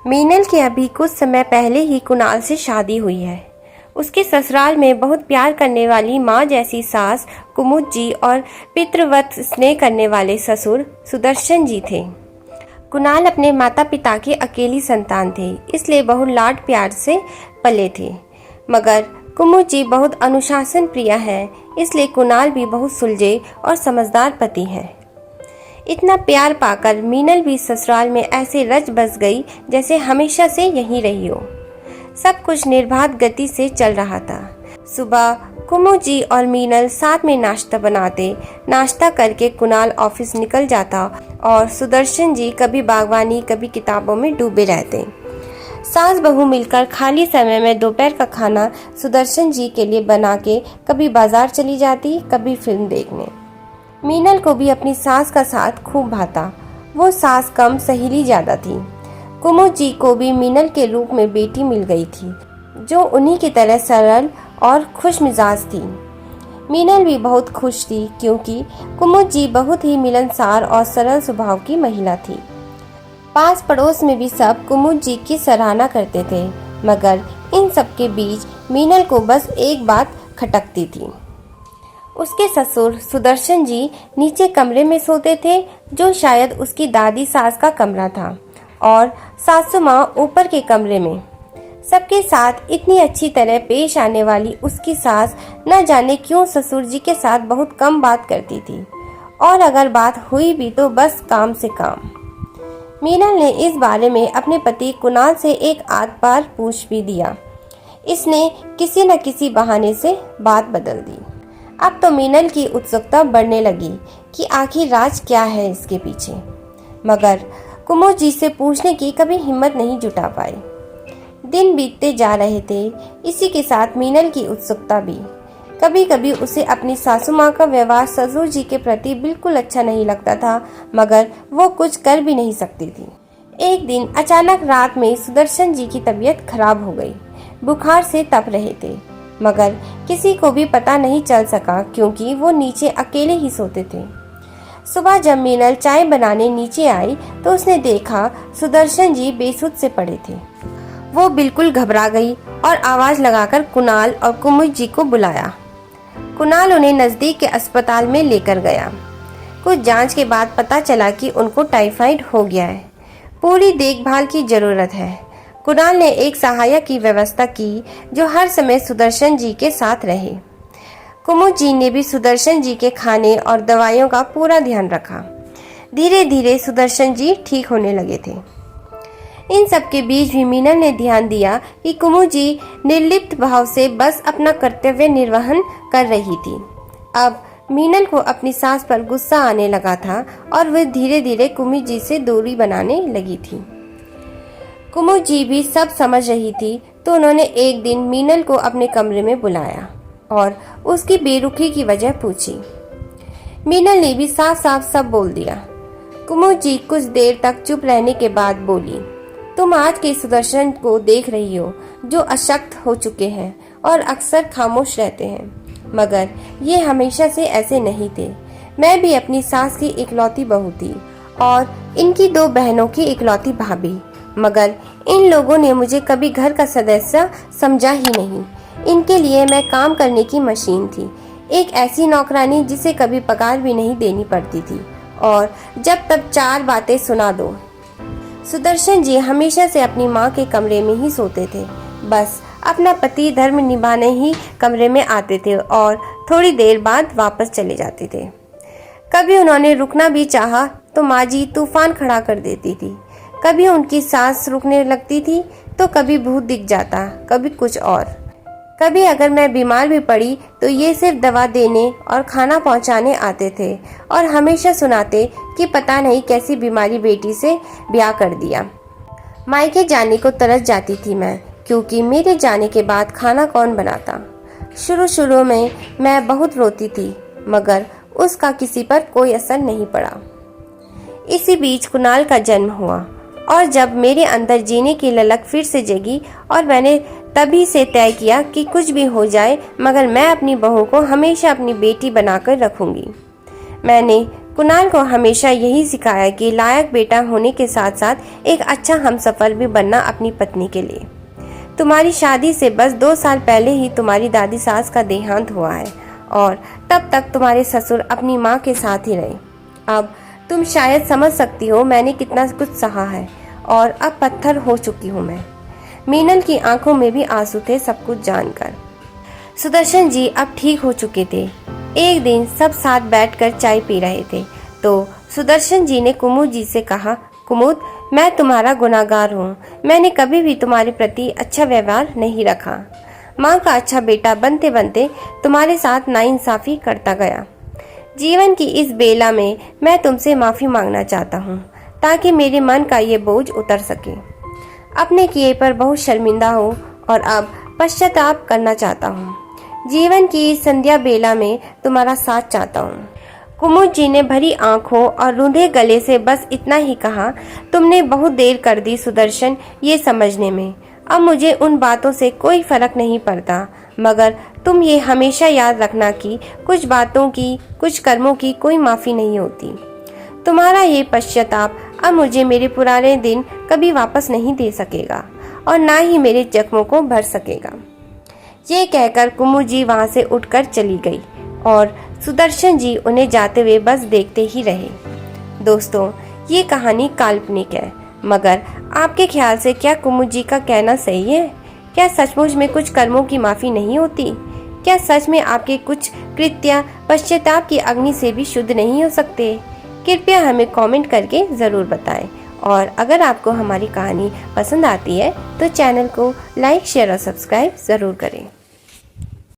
मीनल की अभी कुछ समय पहले ही कुणाल से शादी हुई है। उसके ससुराल में बहुत प्यार करने वाली माँ जैसी सास कुमुद जी और पितृवत स्नेह करने वाले ससुर सुदर्शन जी थे। कुणाल अपने माता पिता की अकेली संतान थे, इसलिए बहुत लाड प्यार से पले थे। मगर कुमुद जी बहुत अनुशासन प्रिय है, इसलिए कुणाल भी बहुत सुलझे और समझदार पति है। इतना प्यार पाकर मीनल भी ससुराल में ऐसे रच बस गई जैसे हमेशा से यहीं रही हो। सब कुछ निर्बाध गति से चल रहा था। सुबह कुमुद जी और मीनल साथ में नाश्ता बनाते। नाश्ता करके कुणाल ऑफिस निकल जाता और सुदर्शन जी कभी बागवानी कभी किताबों में डूबे रहते। सास बहू मिलकर खाली समय में दोपहर का खाना सुदर्शन जी के लिए बना के कभी बाजार चली जाती, कभी फिल्म देखने। मीनल को भी अपनी सास का साथ खूब भाता। वो सास कम सहेली ज्यादा थी। कुमुद जी को भी मीनल के रूप में बेटी मिल गई थी, जो उन्हीं की तरह सरल और खुश मिजाज थी। मीनल भी बहुत खुश थी, क्योंकि कुमुद जी बहुत ही मिलनसार और सरल स्वभाव की महिला थी। पास पड़ोस में भी सब कुमुद जी की सराहना करते थे, मगर इन सब के बीच मीनल को बस एक बात खटकती थी। उसके ससुर सुदर्शन जी नीचे कमरे में सोते थे, जो शायद उसकी दादी सास का कमरा था, और सासू माँ ऊपर के कमरे में। सबके साथ इतनी अच्छी तरह पेश आने वाली उसकी सास न जाने क्यों ससुर जी के साथ बहुत कम बात करती थी, और अगर बात हुई भी तो बस काम से काम। मीनल ने इस बारे में अपने पति कुणाल से एक आध बार पूछ भी दिया। इसने किसी न किसी बहाने से बात बदल दी। अब तो मीनल की उत्सुकता बढ़ने लगी कि आखिर राज क्या है इसके पीछे, मगर कुमुद जी से पूछने की कभी हिम्मत नहीं जुटा पाई। दिन बीतते जा रहे थे, इसी के साथ मीनल की उत्सुकता भी। कभी कभी उसे अपनी सासू माँ का व्यवहार ससुर जी के प्रति बिल्कुल अच्छा नहीं लगता था, मगर वो कुछ कर भी नहीं सकती थी। एक दिन अचानक रात में सुदर्शन जी की तबीयत खराब हो गई। बुखार से तप रहे थे, मगर किसी को भी पता नहीं चल सका, क्योंकि वो नीचे अकेले ही सोते थे। सुबह जब मीनल चाय बनाने नीचे आई तो उसने देखा सुदर्शन जी बेसुध से पड़े थे। वो बिल्कुल घबरा गई और आवाज लगाकर कुणाल और कुमुद जी को बुलाया। कुणाल उन्हें नजदीक के अस्पताल में लेकर गया। कुछ जांच के बाद पता चला कि उनको टाइफाइड हो गया है। पूरी देखभाल की जरूरत है। कुणाल ने एक सहायक की व्यवस्था की, जो हर समय सुदर्शन जी के साथ रहे। कुमुद जी ने भी सुदर्शन जी के खाने और दवाइयों का पूरा ध्यान रखा। धीरे धीरे सुदर्शन जी ठीक होने लगे थे। इन सब के बीच भी मीनल ने ध्यान दिया कि कुमुद जी निर्लिप्त भाव से बस अपना कर्तव्य निर्वहन कर रही थी। अब मीनल को अपनी सास पर गुस्सा आने लगा था और वह धीरे धीरे कुमुद जी से दूरी बनाने लगी थी। कुमुद जी भी सब समझ रही थी, तो उन्होंने एक दिन मीनल को अपने कमरे में बुलाया और उसकी बेरुखी की वजह पूछी। मीनल ने भी साफ साफ सब बोल दिया। कुमुद जी कुछ देर तक चुप रहने के बाद बोली, तुम आज के सुदर्शन को देख रही हो, जो अशक्त हो चुके हैं और अक्सर खामोश रहते हैं, मगर ये हमेशा से ऐसे नहीं थे। मैं भी अपनी सास की इकलौती बहू थी और इनकी दो बहनों की इकलौती भाभी, मगर इन लोगों ने मुझे कभी घर का सदस्य समझा ही नहीं। इनके लिए मैं काम करने की मशीन थी, एक ऐसी नौकरानी जिसे कभी पगार भी नहीं देनी पड़ती थी, और जब तब चार बातें सुना दो। सुदर्शन जी हमेशा से अपनी माँ के कमरे में ही सोते थे। बस अपना पति धर्म निभाने ही कमरे में आते थे और थोड़ी देर बाद वापस चले जाते थे। कभी उन्होंने रुकना भी चाहा तो माँ जी तूफान खड़ा कर देती थी। कभी उनकी सांस रुकने लगती थी तो कभी भूत दिख जाता, कभी कुछ और। कभी अगर मैं बीमार भी पड़ी तो ये सिर्फ दवा देने और खाना पहुंचाने आते थे और हमेशा सुनाते कि पता नहीं कैसी बीमारी बेटी से ब्याह कर दिया। मायके जाने को तरस जाती थी मैं, क्योंकि मेरे जाने के बाद खाना कौन बनाता। शुरू शुरू में मैं बहुत रोती थी, मगर उसका किसी पर कोई असर नहीं पड़ा। इसी बीच कुणाल का जन्म हुआ, और जब मेरे अंदर जीने की ललक फिर से जगी और मैंने तभी से तय किया कि कुछ भी हो जाए, मगर मैं अपनी बहू को हमेशा अपनी बेटी बनाकर रखूंगी। मैंने कुणाल को हमेशा यही सिखाया कि लायक बेटा होने के साथ साथ एक अच्छा हमसफर भी बनना अपनी पत्नी के लिए। तुम्हारी शादी से बस 2 साल पहले ही तुम्हारी दादी सास का देहांत हुआ है और तब तक तुम्हारे ससुर अपनी माँ के साथ ही रहे। अब तुम शायद समझ सकती हो मैंने कितना कुछ सहा है और अब पत्थर हो चुकी हूँ मैं। मीनल की आंखों में भी आंसू थे सब कुछ जानकर। सुदर्शन जी अब ठीक हो चुके थे। एक दिन सब साथ बैठकर चाय पी रहे थे तो सुदर्शन जी ने कुमुद जी से कहा, कुमुद, मैं तुम्हारा गुनाहगार हूँ। मैंने कभी भी तुम्हारे प्रति अच्छा व्यवहार नहीं रखा। माँ का अच्छा बेटा बनते बनते तुम्हारे साथ नाइंसाफी करता गया। जीवन की इस बेला में मैं तुमसे माफ़ी मांगना चाहता हूँ ताकि मेरे मन का ये बोझ उतर सके। अपने किए पर बहुत शर्मिंदा हूँ और अब पश्चाताप करना चाहता हूँ। जीवन की इस संध्या बेला में तुम्हारा साथ चाहता हूँ। कुमुद जी ने भरी आंखों और रूंधे गले से बस इतना ही कहा, तुमने बहुत देर कर दी सुदर्शन ये समझने में। अब मुझे उन बातों से कोई फर्क नहीं पड़ता, मगर तुम ये हमेशा याद रखना कि कुछ बातों की, कुछ कर्मों की कोई माफ़ी नहीं होती। तुम्हारा ये पश्चाताप अब मुझे मेरे पुराने दिन कभी वापस नहीं दे सकेगा और ना ही मेरे जख्मों को भर सकेगा। ये कहकर कुमुद जी वहाँ से उठकर चली गई और सुदर्शन जी उन्हें जाते हुए बस देखते ही रहे। दोस्तों, ये कहानी काल्पनिक है, मगर आपके ख्याल से क्या कुमुद जी का कहना सही है? क्या सचमुच में कुछ कर्मों की माफ़ी नहीं होती? क्या सच में आपके कुछ कृत्य पश्चाताप की अग्नि से भी शुद्ध नहीं हो सकते? कृपया हमें कमेंट करके ज़रूर बताएं और अगर आपको हमारी कहानी पसंद आती है तो चैनल को लाइक, शेयर और सब्सक्राइब ज़रूर करें।